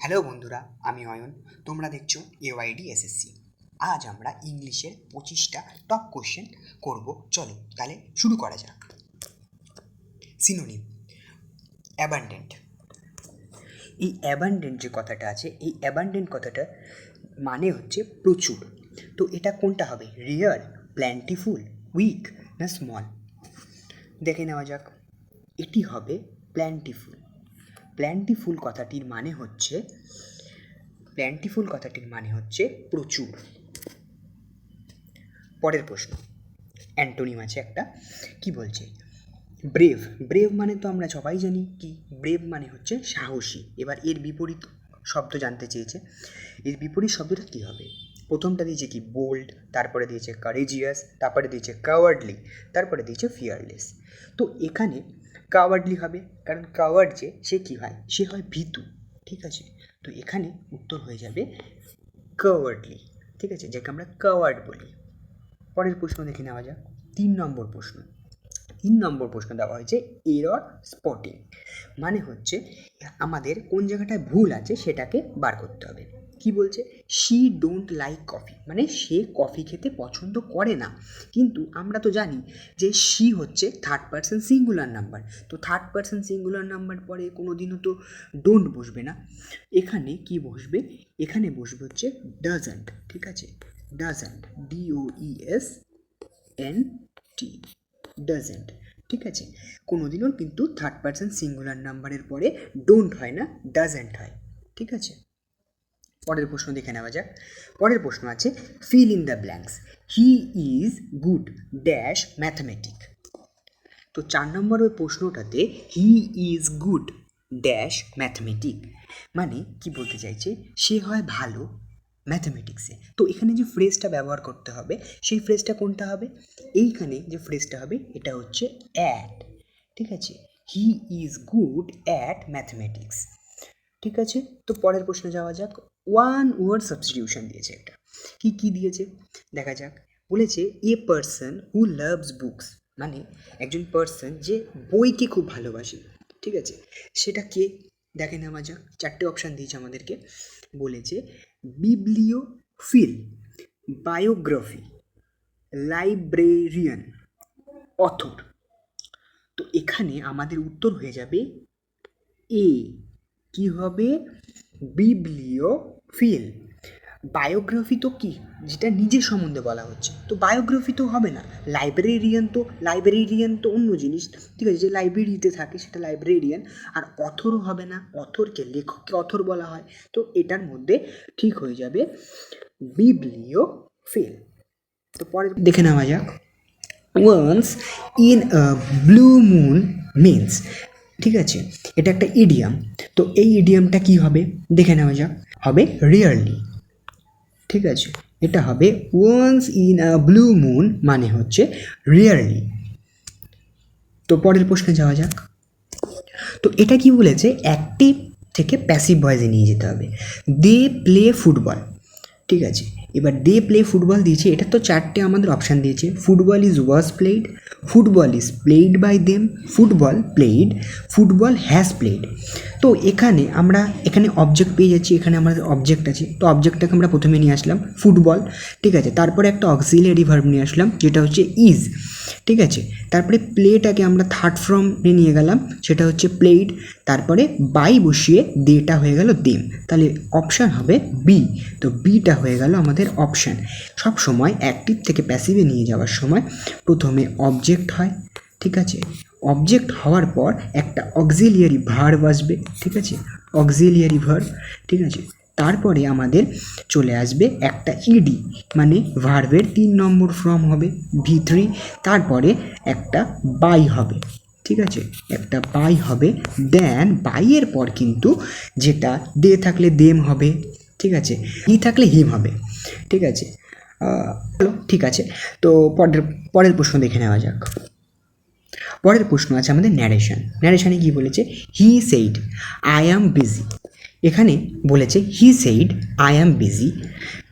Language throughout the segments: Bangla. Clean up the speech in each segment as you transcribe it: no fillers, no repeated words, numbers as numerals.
হ্যালো বন্ধুরা, আমি অয়ন। তোমরা দেখছো এওয়াইডি এসএসসি। আজ আমরা ইংলিশের 25টা টপ কোশ্চেন করব। চলো তাহলে শুরু করা যাক। Synonym: abundant. এই অ্যাবান্ডেন্ট যে কথাটা আছে, এই অ্যাবান্ডেন্ট কথাটা মানে হচ্ছে প্রচুর। তো এটা কোনটা হবে? রিয়ার, প্ল্যান্টিফুল, উইক না স্মল? দেখে নেওয়া যাক। এটি হবে প্ল্যান্টিফুল। প্ল্যান্টিফুল কথাটির মানে হচ্ছে প্রচুর। পরের প্রশ্ন, অ্যান্টোনিম আছে একটা। কি বলছে? ব্রেভ। ব্রেভ মানে তো আমরা সবাই জানি কি, ব্রেভ মানে হচ্ছে সাহসী। এবার এর বিপরীত শব্দ জানতে চেয়েছে। এর বিপরীত শব্দটা কী হবে? প্রথমটা দিয়েছে কি বোল্ড, তারপরে দিয়েছে কারেজিয়াস, তারপরে দিয়েছে কাওয়ার্ডলি, তারপরে দিয়েছে ফিয়ারলেস। তো এখানে কাওয়ার্ডলি হবে, কারণ কাওয়ার্ড যে সে কী হয়? সে হয় ভীতু। ঠিক আছে, তো এখানে উত্তর হয়ে যাবে কাওয়ার্ডলি। ঠিক আছে, যাকে আমরা কাওয়ার্ড বলি। পরের প্রশ্ন দেখে নেওয়া যাক। 3 নম্বর প্রশ্ন দেওয়া হয়েছে এরর স্পটিং। মানে হচ্ছে আমাদের কোন জায়গাটায় ভুল আছে সেটাকে বার করতে হবে। কি বলছে? শি ডোন্ট লাইক কফি, মানে সে কফি খেতে পছন্দ করে না। কিন্তু আমরা তো জানি যে শি হচ্ছে থার্ড পারসন সিঙ্গুলার নাম্বার। তো থার্ড পারসন সিঙ্গুলার নাম্বার পরে কোনো দিনও তো ডোন্ট বসবে না। এখানে কি বসবে? এখানে বসবে হচ্ছে ডাজন্ট। ঠিক আছে, ডাজন্ট, DOESNT, ডাজেন্ট। ঠিক আছে, কোনোদিনও কিন্তু থার্ড পারসন সিঙ্গুলার নাম্বারের পরে ডোন্ট হয় না, ডাজেন্ট হয়। ঠিক আছে, পরের প্রশ্ন দেখে নেওয়া যাক। পরের প্রশ্ন আছে fill in the blanks. He is good dash mathematic. তো 4 নম্বর ওই প্রশ্নটাতে he is good dash mathematic মানে কি বলতে চাইছে? সে হয় ভালো ম্যাথামেটিক্সে। তো এখানে যে ফ্রেজটা ব্যবহার করতে হবে, সেই ফ্রেজটা কোনটা হবে? এইখানে যে ফ্রেজটা হবে এটা হচ্ছে অ্যাট। ঠিক আছে, হি ইজ গুড অ্যাট ম্যাথমেটিক্স। ঠিক আছে, তো পরের প্রশ্নে যাওয়া যাক। ওয়ান ওয়ার্ড সাবস্টিটিউশন দিয়েছে একটা। কি দিয়েছে দেখা যাক। বলেছে a person who loves books, মানে একজন পারসন যে বইকে খুব ভালোবাসে। ঠিক আছে, সেটা কে? দেখে নেওয়া যাক। 4টে অপশান দিয়েছে আমাদেরকে। বলেছে বিবলিওফিল, বায়োগ্রাফি, লাইব্রেরিয়ান, অথর। তো এখানে আমাদের উত্তর হয়ে যাবে এ। কি হবে? বিবলিওফিল। বায়োগ্রাফি তো কি, যেটা নিজের সম্বন্ধে বলা হচ্ছে, তো বায়োগ্রাফি তো হবে না। লাইব্রেরিয়ান তো অন্য জিনিস। ঠিক আছে, যে লাইব্রেরিতে থাকে সেটা লাইব্রেরিয়ান। আর অথরও হবে না, অথরকে লেখককে অথর বলা হয়। তো এটার মধ্যে ঠিক হয়ে যাবে বিবলিওফিল। তো পরে দেখে নেওয়া যাক। Once in a blue moon means. ঠিক আছে, এটা একটা ইডিয়াম। তো এই ইডিয়ামটা কি হবে দেখে নেওয়া যাক। হবে রিয়ারলি। ঠিক আছে, এটা হবে once in a blue moon মানে হচ্ছে রিয়ারলি। তো পরের প্রশ্নে যাওয়া যাক। তো এটা কি বলেছে? অ্যাক্টিভ থেকে প্যাসিভ ভয়েসে নিয়ে যেতে হবে। They play football. ঠিক আছে, এবার দে প্লে ফুটবল দিয়েছে, এটা তো 4টে আমাদের অপশান দিয়েছে। Football is was played, football is played by them, football played, football has played. তো এখানে অবজেক্ট পেয়ে যাচ্ছি। এখানে আমাদের অবজেক্ট আছে, তো অবজেক্টটাকে আমরা প্রথমে নিয়ে আসলাম ফুটবল। ঠিক আছে, তারপরে একটা অক্সিলিয়ারি ভার্ব নিয়ে আসলাম যেটা হচ্ছে ইজ। ঠিক আছে, তারপরে প্লেটাকে আমরা থার্ড ফর্মে নিয়ে গেলাম, সেটা হচ্ছে প্লেড। তারপরে বাই বসিয়ে দেটা হয়ে গেল দেম। তাহলে অপশান হবে বি। তো বিটা হয়ে গেল আমাদের অপশান। সব সময় অ্যাক্টিভ থেকে প্যাসিভে নিয়ে যাওয়ার সময় প্রথমে অবজেক্ট হয়। ঠিক আছে, অবজেক্ট হওয়ার পর একটা অক্সিলিয়ারি ভার্ব আসবে। ঠিক আছে, অক্সিলিয়ারি ভার্ব। ঠিক আছে, তারপরে আমাদের চলে আসবে একটা ইডি, মানে ভার্বের 3 নম্বর ফর্ম হবে V3। তারপরে একটা বাই হবে। ঠিক আছে, একটা বাই হবে। দেন বাইয়ের পর কিন্তু যেটা দে থাকলে দেম হবে। ঠিক আছে, হি থাকলে হিম হবে। ঠিক আছে, ঠিক আছে। তো পরের প্রশ্ন দেখে নেওয়া যাক। পরের প্রশ্ন আছে আমাদের ন্যারেশন। ন্যারেশনে কী বলেছে? He said I am busy. এখানে বলেছে he said I am busy,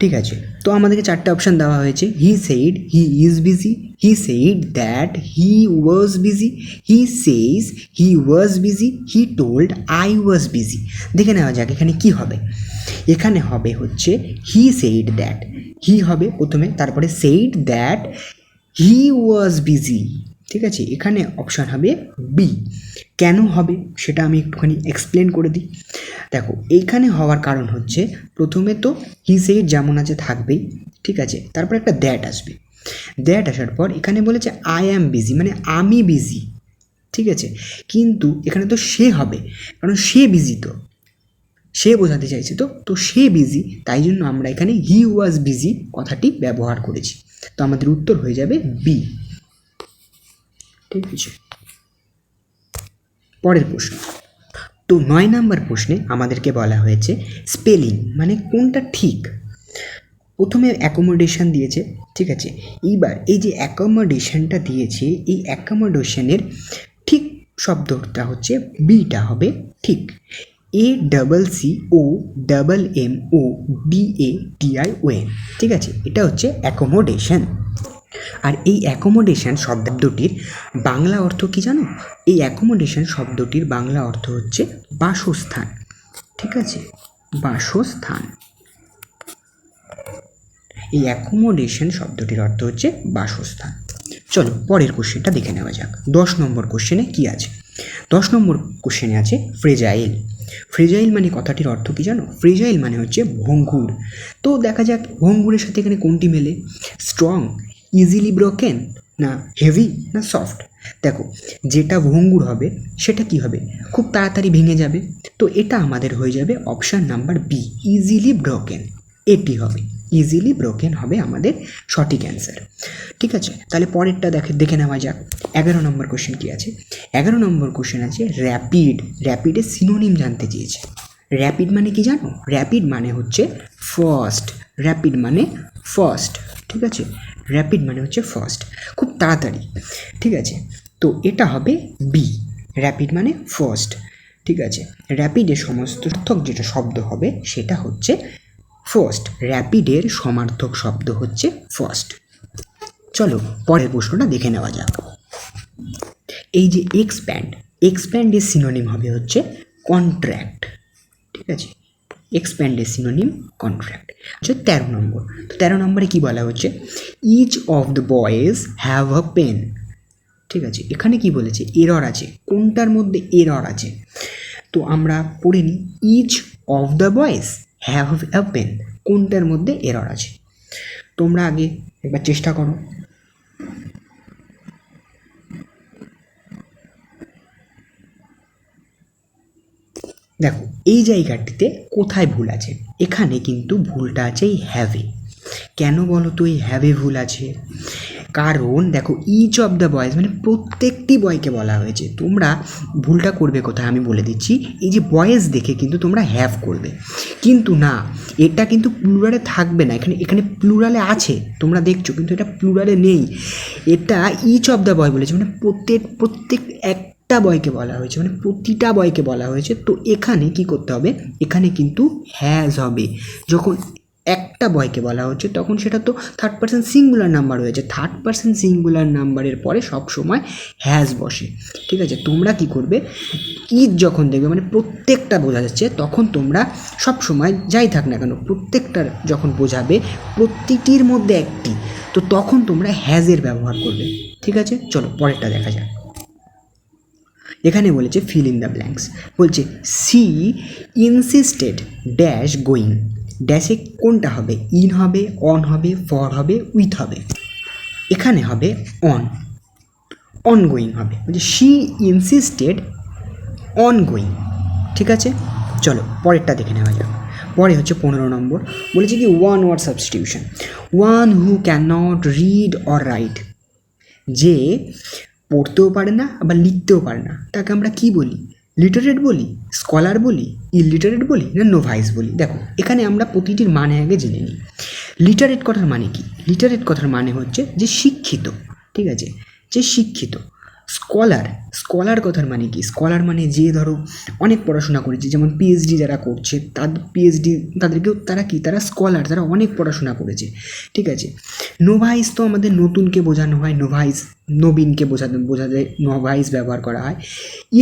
ঠিক আছে। তো আমাদেরকে চারটে অপশান দেওয়া হয়েছে, he said he is busy, he said that he was busy, he সেইজ he was busy, he told I was busy. দেখে নেওয়া যাক এখানে কি হবে। এখানে হবে হচ্ছে হি সেইড দ্যাট, হি হবে প্রথমে, তারপরে said that he was busy, ঠিক আছে। এখানে অপশান হবে বি। কেন হবে সেটা আমি একটুখানি এক্সপ্লেন করে দিই। দেখো এইখানে হওয়ার কারণ হচ্ছে, প্রথমে তো হি সেইড যেমন আছে থাকবেই, ঠিক আছে, তারপর একটা দ্যাট আসবে, দ্যাট আসার পর এখানে বলেছে আই অ্যাম বিজি, মানে আমি বিজি, ঠিক আছে। কিন্তু এখানে তো সে হবে, কারণ সে বিজি, তো সে বোঝাতে চাইছে, তো সে বিজি, তাই জন্য আমরা এখানে হি ওয়াজ বিজি কথাটি ব্যবহার করেছি। তো আমাদের উত্তর হয়ে যাবে বি, ঠিক আছে। পরের প্রশ্ন, তো 9 নম্বর প্রশ্নে আমাদেরকে বলা হয়েছে স্পেলিং মানে কোনটা ঠিক। প্রথমে অ্যাকোমোডেশন দিয়েছে, ঠিক আছে। এইবার এই যে অ্যাকোমোডেশনটা দিয়েছে, এই অ্যাকোমোডেশনের ঠিক শব্দটা হচ্ছে বিটা হবে ঠিক, ACCOMMODATION, ঠিক আছে, এটা হচ্ছে অ্যাকোমোডেশন। আর এই অ্যাকোমোডেশন শব্দটির বাংলা অর্থ কি জানো? এই অ্যাকোমোডেশন শব্দটির বাংলা অর্থ হচ্ছে বাসস্থান, ঠিক আছে, বাসস্থান। এই অ্যাকোমোডেশন শব্দটির অর্থ হচ্ছে বাসস্থান। চলো পরের কোশ্চেনটা দেখে নেওয়া যাক। 10 নম্বর কোশ্চেনে কি আছে? 10 নম্বর কোশ্চেনে আছে ফ্রেজাইল। ফ্রেজাইল মানে কথাটির অর্থ কি জানো? ফ্রেজাইল মানে হচ্ছে ভঙ্গুর। তো দেখা যাক ভঙ্গুরের সাথে এখানে কোনটি মেলে। স্ট্রং, ইজিলি ব্রোকেন, না হেভি, না সফট। দেখো যেটা ভঙ্গুর হবে সেটা কি হবে? খুব তাড়াতাড়ি ভেঙে যাবে। তো এটা আমাদের হয়ে যাবে option number B, easily broken. এটি হবে ইজিলি ব্রোকেন, হবে আমাদের সঠিক অ্যান্সার, ঠিক আছে। তাহলে পরেরটা দেখে নেওয়া যাক। 11 নম্বর কোশ্চেন কি আছে? 11 নম্বর কোশ্চেন আছে র্যাপিড। র্যাপিডের সিনোনিম জানতে চেয়েছে। র্যাপিড মানে কি জানো? র্যাপিড মানে হচ্ছে ফাস্ট। র্যাপিড মানে ফাস্ট, ঠিক আছে। র্যাপিড মানে হচ্ছে ফাস্ট, খুব তাড়াতাড়ি, ঠিক আছে। তো এটা হবে বি, র্যাপিড মানে ফাস্ট, ঠিক আছে। র্যাপিডের সমার্থক যেটা শব্দ হবে সেটা হচ্ছে ফার্স্ট। র্যাপিডের সমার্থক শব্দ হচ্ছে ফার্স্ট। চলো পরের প্রশ্নটা দেখে নেওয়া যাক। এই যে এক্সপ্যান্ড, এক্সপ্যান্ডের সিনোনিম হবে হচ্ছে কন্ট্র্যাক্ট, ঠিক আছে। এক্সপ্যান্ডের সিনোনিম কন্ট্র্যাক্ট। আচ্ছা 13 নম্বর। তো 13 নম্বরে কি বলা হচ্ছে? Each of the boys have a pen, ঠিক আছে। এখানে কি বলেছে? এরর আছে। কোনটার মধ্যে এরর আছে? তো আমরা পড়ে নিই। Each of the boys have a pen, কোনটার মধ্যে এরর আছে? তোমরা আগে একবার চেষ্টা করো। দেখো এই জায়গাটিতে কোথায় ভুল আছে? এখানে কিন্তু ভুলটা আছে এই হ্যাভে। কেন বলো তো এই হ্যাভে ভুল আছে? কারণ দেখো ইচ অফ দ্য বয়েজ মানে প্রত্যেকটি বয়কে বলা হয়েছে। তোমরা ভুলটা করবে কোথায় আমি বলে দিচ্ছি। এই যে বয়েজ দেখে কিন্তু তোমরা হ্যাভ করবে, কিন্তু না, এটা কিন্তু প্লুরালে থাকবে না। এখানে প্লুরালে আছে, তোমরা দেখছো, কিন্তু এটা প্লুরালে নেই। এটা ইচ অফ দ্য বয় বলেছে, মানে প্রত্যেক একটা বয়কে বলা হয়েছে, মানে প্রতিটা বয়কে বলা হয়েছে। তো এখানে কি করতে হবে? এখানে কিন্তু হ্যাজ হবে। যখন একটা বয়কে বলা হচ্ছে তখন সেটা তো থার্ড পারসন সিঙ্গুলার নাম্বার হয়েছে। থার্ড পারসন সিঙ্গুলার নাম্বারের পরে সব সময় হ্যাজ বসে, ঠিক আছে। তোমরা কি করবে? ইজ যখন দেখবে মানে প্রত্যেকটা বোঝা যাচ্ছে, তখন তোমরা সব সময় যাই থাক না কেন প্রত্যেকটার যখন বোঝাবে প্রতিটির মধ্যে একটি, তো তখন তোমরা হ্যাজের ব্যবহার করবে, ঠিক আছে। চলো পরেরটা দেখা যাক। এখানে বলেছে ফিল ইন দ্য ব্ল্যাঙ্কস। বলছে সি ইনসিস্টেড ড্যাশ গোয়িং। ড্যাশে কোনটা হবে? ইন হবে, অন হবে, ফর হবে, উইথ হবে। এখানে হবে অন গোয়িং হবে। বলছে শি ইনসিস্টেড অন গোয়িং, ঠিক আছে। চলো পরেরটা দেখে নেওয়া যাক। পরে হচ্ছে 15 নম্বর। বলেছে কি one word substitution. One who can not read or write, যে পড়তেও পারে না আবার লিখতেও পারে না, তাকে আমরা কি বলি? লিটারেট বলি, স্কলার বলি, ইলিটারেট বলি, না নোভাইস বলি? দেখো এখানে আমরা প্রতিটির মানে আগে জেনে নিই। লিটারেট কথার মানে কি? লিটারেট কথার মানে হচ্ছে যে শিক্ষিত, ঠিক আছে, যে শিক্ষিত। স্কলার, স্কলার কথার মানে কি? স্কলার মানে যে ধরো অনেক পড়াশোনা করেছে, যেমন পিএইচডি যারা করছে তাদের পিএইচডি তাদেরকেও তারা কি, তারা স্কলার, তারা অনেক পড়াশোনা করেছে, ঠিক আছে। নোভাইস তো আমাদের নতুনকে বোঝানো হয়, নোভাইস নবীনকে বোঝাতে নোভাইস ব্যবহার করা হয়।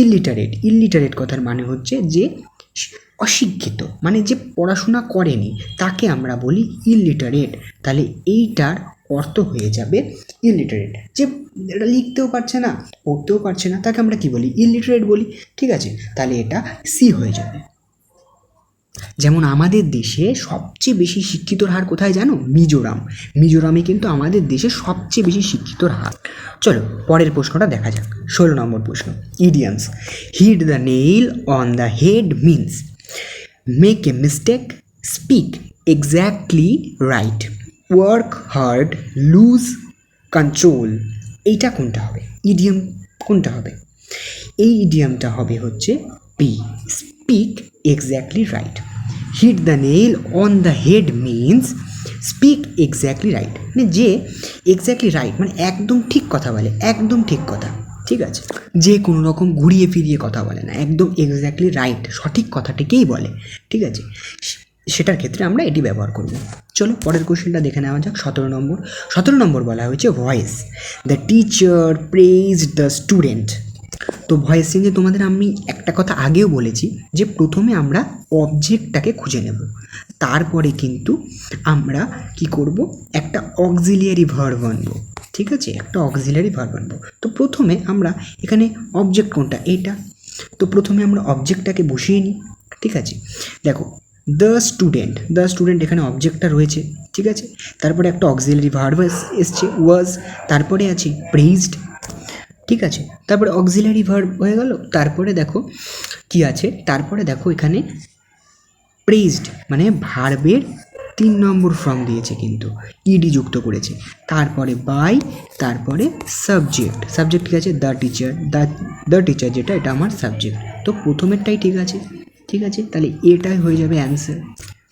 ইলিটারেট, ইলিটারেট কথার মানে হচ্ছে যে অশিক্ষিত, মানে যে পড়াশোনা করেনি তাকে আমরা বলি ইলিটারেট। তাহলে এইটার অর্থ হয়ে যাবে ইলিটারেট। যে এটা লিখতেও পারছে না, পড়তেও পারছে না, তাকে আমরা কি বলি? ইলিটারেট বলি, ঠিক আছে। তাহলে এটা সি হয়ে যাবে। যেমন আমাদের দেশে সবচেয়ে বেশি শিক্ষিতর হার কোথায় জানো? মিজোরাম। মিজোরামে কিন্তু আমাদের দেশে সবচেয়ে বেশি শিক্ষিতর হার। চলো পরের প্রশ্নটা দেখা যাক। 16 নম্বর প্রশ্ন, idioms. Hit the nail on the head means make a mistake, speak exactly right, work hard, lose control. এইটা কোনটা হবে? ইডিয়াম কোনটা হবে? এই ইডিয়ামটা হবে হচ্ছে B, speak exactly right. Hit the nail on the head means speak exactly right, মানে যে এক্স্যাক্টলি রাইট মানে একদম ঠিক কথা বলে, একদম ঠিক কথা, ঠিক আছে। যে কোনো রকম ঘুরিয়ে ফিরিয়ে কথা বলে না, একদম এক্স্যাক্টলি রাইট, সঠিক কথাটিকেই বলে, ঠিক আছে। সেটার ক্ষেত্রে আমরা এটি ব্যবহার করব। চলো পরের কোশ্চেনটা দেখে নেওয়া যাক। 17 নম্বর। 17 নম্বর বলা হয়েছে voice. The teacher praise the student. তো ভয়েস চেঞ্জে তোমাদের আমি একটা কথা আগেও বলেছি যে প্রথমে আমরা অবজেক্টটাকে খুঁজে নেব, তারপরে কিন্তু আমরা কি করব, একটা অক্সিলিয়ারি ভার্ব আনবো, ঠিক আছে, একটা অক্সিলিয়ারি ভার্ব আনবো। তো প্রথমে আমরা এখানে অবজেক্ট কোনটা? এইটা। তো প্রথমে আমরা অবজেক্টটাকে বসিয়ে নিই, ঠিক আছে। দেখো দ্য স্টুডেন্ট, দ্য স্টুডেন্ট এখানে অবজেক্টটা রয়েছে, ঠিক আছে। তারপরে একটা অক্সিলিয়ারি ভার্ব এসছে ওয়াজ, তারপরে আছে প্রেজড, ঠিক আছে। তারপরে অক্সিলারি ভার্ব হয়ে গেল, তারপরে দেখো কি আছে, তারপরে দেখো এখানে প্রেজড মানে ভার্বের 3 নম্বর ফর্ম দিয়েছে, কিন্তু ইডি যুক্ত করেছে, তারপরে বাই, তারপরে সাবজেক্ট, সাবজেক্ট ঠিক আছে, দ্য টিচার, দ্য টিচার যেটা, এটা আমার সাবজেক্ট। তো প্রথমেরটাই ঠিক আছে, ঠিক আছে, তাহলে এটাই হয়ে যাবে অ্যান্সার।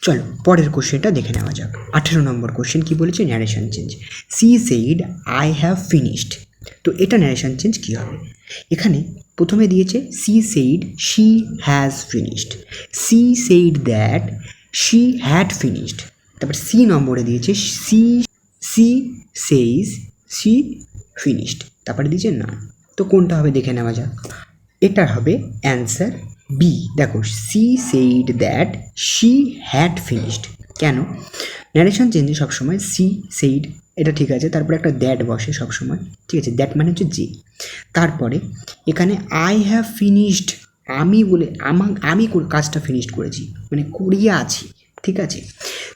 চলো পরের কোশ্চেনটা দেখে নেওয়া যাক। 18 নম্বর কোশ্চেন কি বলেছে? Narration change. She said I have finished. তো এটা ন্যারেশন চেঞ্জ কী হবে? এখানে প্রথমে দিয়েছে she said she has finished, she said that she had finished. তারপর সি নম্বরে দিয়েছে C she says she finished, তারপরে দিয়েছে না। তো কোনটা হবে দেখে নেওয়া যাক। এটা হবে অ্যান্সার বি। দেখো C said that she had finished. কেন? ন্যারেশন চেঞ্জে সবসময় সি সেইড এটা ঠিক আছে, তারপরে একটা দ্যাট বসে সবসময়, ঠিক আছে। দ্যাট মানে হচ্ছে যে। তারপরে এখানে আই হ্যাভ ফিনিশড, আমি বলে আমি কাজটা ফিনিশড করেছি, মানে করিয়ে আছি, ঠিক আছে।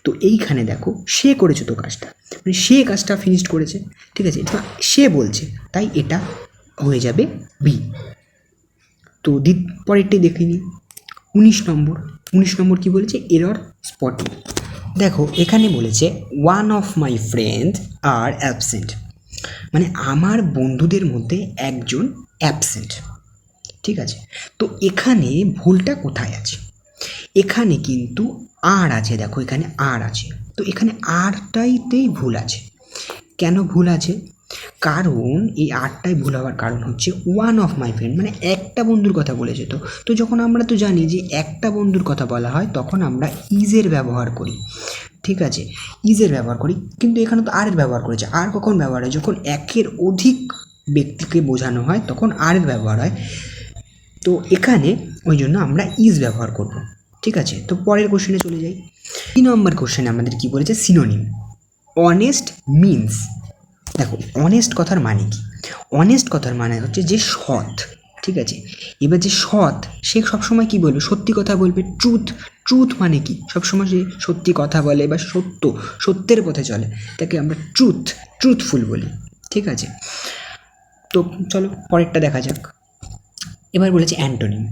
তো এইখানে দেখো সে করেছে তো কাজটা, মানে সে কাজটা ফিনিশড করেছে, ঠিক আছে, এটা সে বলছে, তাই এটা হয়ে যাবে বি। তো পরেরটি দেখে নিই। 19 নম্বর। 19 নম্বর কী বলেছে? Error spotting. দেখো এখানে বলেছে one of my friend are absent, মানে আমার বন্ধুদের মধ্যে একজন অ্যাবসেন্ট, ঠিক আছে। তো এখানে ভুলটা কোথায় আছে? এখানে কিন্তু আর আছে, দেখো এখানে আর আছে, তো এখানে আরটাইতেই ভুল আছে। কেন ভুল আছে? কারণ এই আরটাই ভুল হওয়ার কারণ হচ্ছে ওয়ান অফ মাই ফ্রেন্ড, মানে একটা বন্ধুর কথা বলেছে। তো যখন আমরা তো জানি যে একটা বন্ধুর কথা বলা হয় তখন আমরা ইজের ব্যবহার করি, ঠিক আছে, ইজের ব্যবহার করি, কিন্তু এখানে তো আরের ব্যবহার করেছে। আর কখন ব্যবহার হয়? যখন একের অধিক ব্যক্তিকে বোঝানো হয় তখন আরের ব্যবহার হয়। তো এখানে ওই জন্য আমরা ইজ ব্যবহার করব, ঠিক আছে। তো পরের কোশ্চেনে চলে যাই। 3 নম্বর কোশ্চেনে আমাদের কি বলেছে? সিনোনিম। অনেস্ট মিন্স, দেখো অনেস্ট কথার মানে কি? অনেস্ট কথার মানে হচ্ছে যে সৎ, ঠিক আছে। এবার যে সৎ সে সবসময় কি বলবে? সত্যি কথা বলবে। ট্রুথ, ট্রুথ মানে কি? সবসময় সে সত্যি কথা বলে বা সত্যের পথে চলে, তাকে আমরা ট্রুথফুল বলি, ঠিক আছে। তো চলো পরেরটা দেখা যাক। এবার বলেছে অ্যান্টোনিম,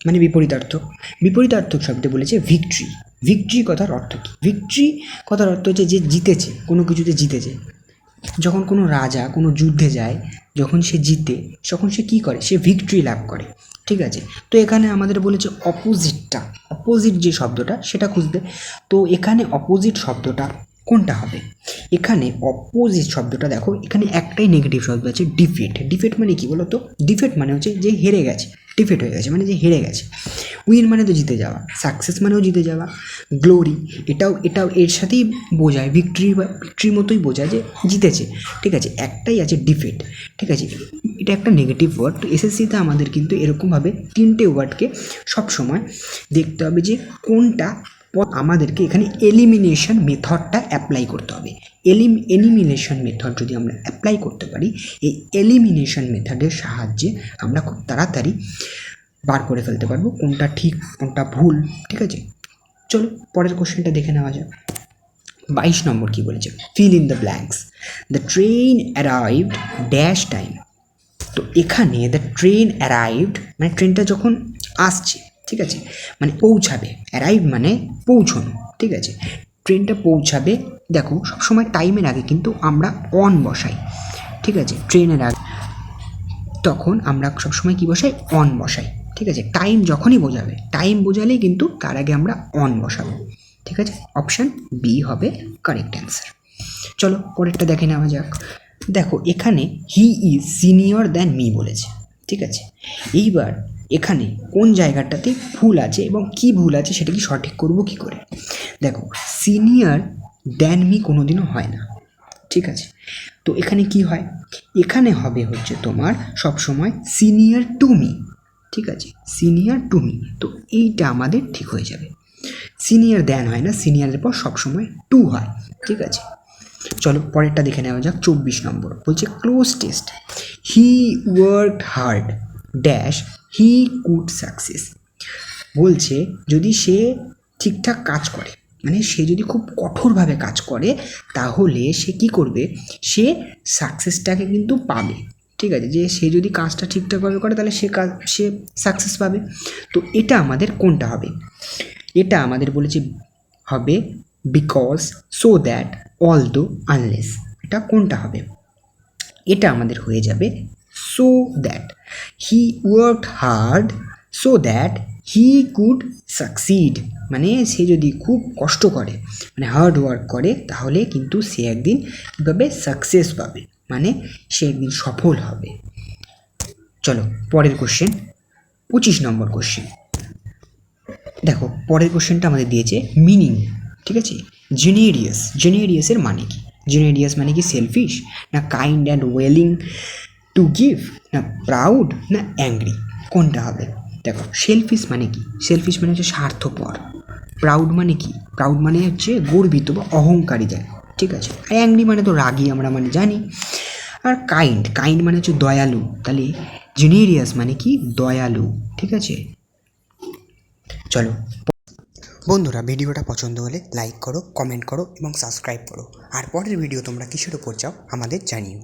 মানে বিপরীতার্থক। বিপরীতার্থক শব্দে বলেছে ভিক্টরি। ভিক্টরি কথার অর্থ কী? ভিক্টরি কথার অর্থ হচ্ছে যে জিতেছে, কোনো কিছুতে জিতেছে। যখন কোনো রাজা কোনো যুদ্ধে যায়, যখন সে জিতে, তখন সে কী করে? সে ভিক্টরি লাভ করে, ঠিক আছে। তো এখানে আমাদের বলেছে অপোজিটটা, অপোজিট যে শব্দটা সেটা খুঁজতে। তো এখানে অপোজিট শব্দটা কোনটা হবে? এখানে অপোজিট শব্দটা দেখো, এখানে একটাই নেগেটিভ শব্দ আছে, ডিফিট। ডিফিট মানে কি বলো তো? ডিফিট মানে হচ্ছে যে হেরে গেছে, ডিফিট হয়ে গেছে মানে যে হেরে গেছে। উইন মানে তো জিতে যাওয়া, সাকসেস মানেও জিতে যাওয়া। গ্লোরি এটাও এর সাথেই বোঝায়, ভিক্টরির মতোই বোঝায় যে জিতেছে, ঠিক আছে। একটাই আছে ডিফিট, ঠিক আছে। এটা একটা নেগেটিভ ওয়ার্ড। তো এসএসসিতে আমাদের কিন্তু এরকমভাবে 3টে ওয়ার্ডকে সবসময় দেখতে হবে যে কোনটা। আমাদেরকে এখানে এলিমিনেশন মেথডটা অ্যাপ্লাই করতে হবে। এলিমিনেশন মেথড যদি আমরা অ্যাপ্লাই করতে পারি, এই এলিমিনেশন মেথডের সাহায্যে আমরা খুব তাড়াতাড়ি বার করে ফেলতে পারবো কোনটা ঠিক কোনটা ভুল, ঠিক আছে। চলো পরের কোশ্চেনটা দেখে নেওয়া যাক। 22 নম্বর কি বলেছে? Feel in the blanks. The train arrived dash time. তো এখানে দ্য ট্রেন অ্যারাইভড মানে ট্রেনটা যখন আসছে, ঠিক আছে, মানে পৌঁছাবে। অ্যারাইভ মানে পৌঁছানো, ঠিক আছে। ট্রেনটা পৌঁছাবে, দেখো সবসময় টাইমের আগে কিন্তু আমরা অন বসাই, ঠিক আছে। ট্রেনের আগে তখন আমরা সবসময় কী বসাই? অন বসাই, ঠিক আছে। টাইম যখনই বোঝাবে, টাইম বোঝালেই কিন্তু তার আগে আমরা অন বসাবো, ঠিক আছে। অপশান বি হবে কারেক্ট অ্যান্সার। চলো পরেরটা দেখে নেওয়া যাক। দেখো এখানে he is senior than me বলেছে, ঠিক আছে। এইবার এখানে কোন জায়গাটাতে ভুল আছে এবং কি ভুল আছে সেটা কি সঠিক করব কি করে? দেখো সিনিয়র দ্যান মি কোনোদিনও হয় না, ঠিক আছে। তো এখানে কি হয়? এখানে হবে হচ্ছে তোমার সবসময় সিনিয়র টু মি, ঠিক আছে, সিনিয়র টু মি। তো এইটা আমাদের ঠিক হয়ে যাবে। সিনিয়র দ্যান হয় না, সিনিয়রের পর সবসময় টু হয়, ঠিক আছে। চলো পরেরটা দেখে নেওয়া যাক। 24 নম্বর বলছে cloze test. He worked hard dash he could success. বলছে যদি সে ঠিকঠাক কাজ করে, মানে সে যদি খুব কঠোরভাবে কাজ করে, তাহলে সে কি করবে? সে সাকসেসটাকে কিন্তু পাবে, ঠিক আছে। যে সে যদি কাজটা ঠিকঠাকভাবে করে তাহলে সে সাকসেস পাবে। তো এটা আমাদের কোনটা হবে? এটা আমাদের বলেছে হবে because, so that, although, unless. এটা কোনটা হবে? এটা আমাদের হয়ে যাবে so that. He worked hard so that he could succeed. মানে সে যদি খুব কষ্ট করে, মানে হার্ড ওয়ার্ক করে, তাহলে কিন্তু সে একদিন কীভাবে সাকসেস পাবে, মানে সে একদিন সফল হবে। চলো পরের কোশ্চেন, 25 নম্বর কোশ্চেন। দেখো পরের কোশ্চেনটা আমাদের দিয়েছে মিনিং, ঠিক আছে। জেনেরিয়াসের মানে কি? জেনেরিয়াস মানে কি সেলফিশ, না kind and wailing to give, না প্রাউড, না অ্যাংরি? কোনটা হবে? দেখো সেলফিশ মানে কি? সেলফিশ মানে হচ্ছে স্বার্থপর। প্রাউড মানে কি? প্রাউড মানে হচ্ছে গর্বিত বা অহংকারী যায়, ঠিক আছে। আর অ্যাংরি মানে তো রাগী, আমরা মানে জানি। আর কাইন্ড মানে হচ্ছে দয়ালু। তাহলে জেনেরিয়াস মানে কি? দয়ালু, ঠিক আছে। চলো বন্ধুরা, ভিডিওটা পছন্দ হলে লাইক করো, কমেন্ট করো এবং সাবস্ক্রাইব করো। আর পরের ভিডিও তোমরা কিসের ওপর চাও আমাদের জানিও।